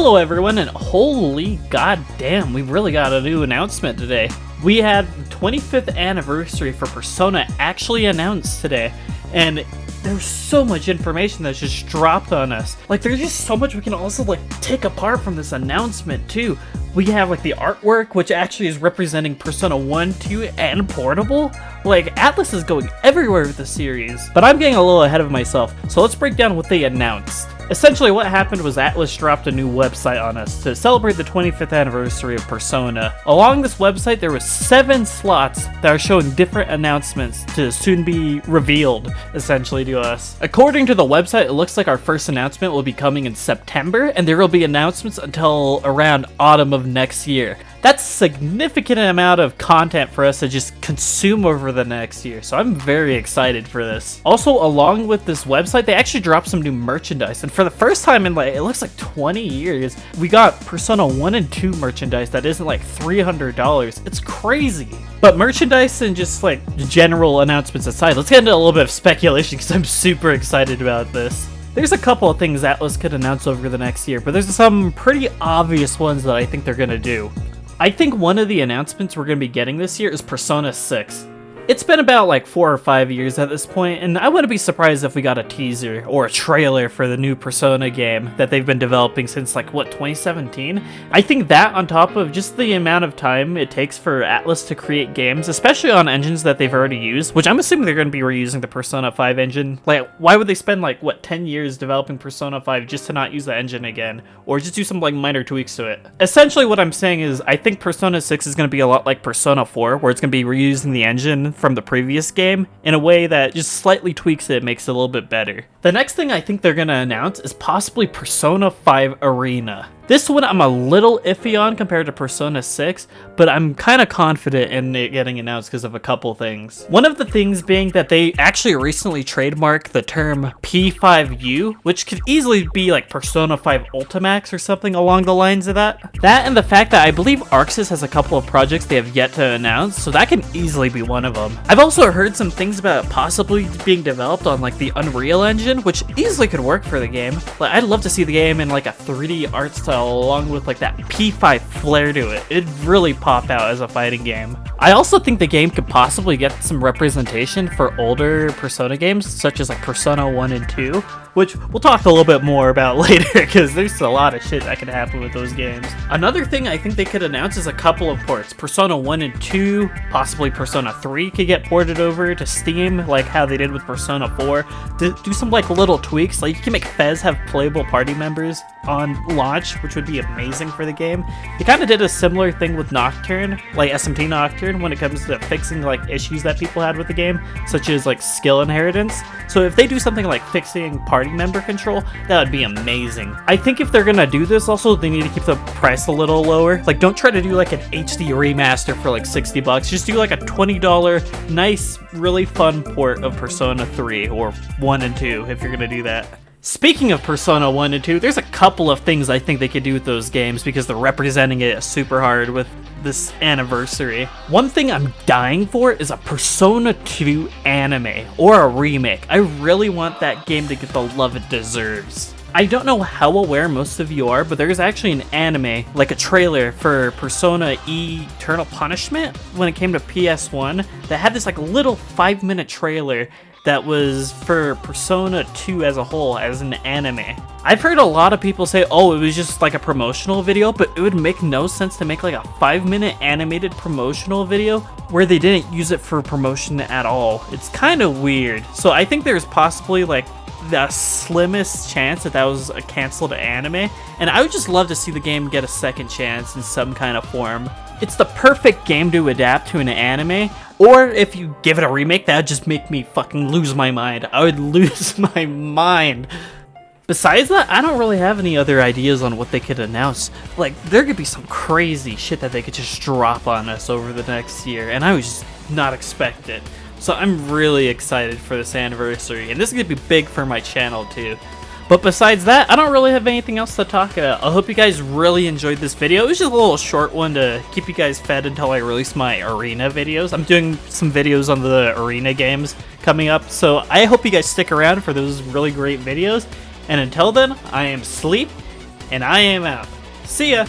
Hello everyone, and holy goddamn, we really got a new announcement today. We had the 25th anniversary for Persona actually announced today, and there's so much information that's just dropped on us. Like, there's just so much we can also take apart from this announcement too. We have the artwork, which actually is representing Persona 1, 2, and Portable. Like, Atlus is going everywhere with the series. But I'm getting a little ahead of myself, so let's break down what they announced. Essentially, what happened was Atlus dropped a new website on us to celebrate the 25th anniversary of Persona. Along this website, there was 7 slots that are showing different announcements to soon be revealed, essentially, to us. According to the website, it looks like our first announcement will be coming in September, and there will be announcements until around autumn of next year. That's a significant amount of content for us to just consume over the next year, so I'm very excited for this. Also, along with this website, they actually dropped some new merchandise, and for the first time in it looks like 20 years, we got Persona 1 and 2 merchandise that isn't $300. It's crazy. But merchandise and just general announcements aside, let's get into a little bit of speculation because I'm super excited about this. There's a couple of things Atlus could announce over the next year, but there's some pretty obvious ones that I think they're gonna do. I think one of the announcements we're going to be getting this year is Persona 6. It's been about 4 or 5 years at this point, and I wouldn't be surprised if we got a teaser or a trailer for the new Persona game that they've been developing since 2017? I think that, on top of just the amount of time it takes for Atlus to create games, especially on engines that they've already used, which I'm assuming they're going to be reusing the Persona 5 engine. Why would they spend 10 years developing Persona 5 just to not use the engine again, or just do some minor tweaks to it? Essentially what I'm saying is I think Persona 6 is going to be a lot like Persona 4, where it's going to be reusing the engine from the previous game in a way that just slightly tweaks it, makes it a little bit better. The next thing I think they're going to announce is possibly Persona 5 Arena. This one I'm a little iffy on compared to Persona 6, but I'm kind of confident in it getting announced because of a couple things. One of the things being that they actually recently trademarked the term P5U, which could easily be Persona 5 Ultimax or something along the lines of that. That and the fact that I believe ArcSys has a couple of projects they have yet to announce, so that can easily be one of them. I've also heard some things about it possibly being developed on the Unreal Engine, which easily could work for the game. I'd love to see the game in a 3D art style along with that P5 flair to it. It'd really pop out as a fighting game. I also think the game could possibly get some representation for older Persona games, such as Persona 1 and 2, which we'll talk a little bit more about later because there's a lot of shit that could happen with those games. Another thing I think they could announce is a couple of ports. Persona 1 and 2, possibly Persona 3 could get ported over to Steam, like how they did with Persona 4. To do some little tweaks, you can make Fez have playable party members on launch, which would be amazing for the game. They kind of did a similar thing with Nocturne, SMT Nocturne, when it comes to fixing issues that people had with the game, such as skill inheritance. So if they do something like fixing party member control, that would be amazing. I think if they're gonna do this, also they need to keep the price a little lower. Don't try to do an HD remaster for $60. Just do a $20 nice, really fun port of Persona 3 or 1 and 2 if you're gonna do that. Speaking of Persona 1 and 2, there's a couple of things I think they could do with those games because they're representing it super hard with this anniversary. One thing I'm dying for is a Persona 2 anime or a remake. I really want that game to get the love it deserves. I don't know how aware most of you are, but there's actually an anime, a trailer for Persona Eternal Punishment when it came to PS1 that had this little 5-minute trailer that was for Persona 2 as a whole, as an anime. I've heard a lot of people say, oh, it was just a promotional video, but it would make no sense to make a 5-minute animated promotional video where they didn't use it for promotion at all. It's kind of weird. So I think there's possibly the slimmest chance that was a canceled anime, and I would just love to see the game get a second chance in some kind of form. It's the perfect game to adapt to an anime, or if you give it a remake, that would just make me fucking lose my mind. I would lose my mind. Besides that, I don't really have any other ideas on what they could announce. There could be some crazy shit that they could just drop on us over the next year, and I would just not expect it. So I'm really excited for this anniversary, and this is going to be big for my channel too. But besides that, I don't really have anything else to talk about. I hope you guys really enjoyed this video. It was just a little short one to keep you guys fed until I release my Arena videos. I'm doing some videos on the Arena games coming up, so I hope you guys stick around for those really great videos. And until then, I am Sleep, and I am out. See ya!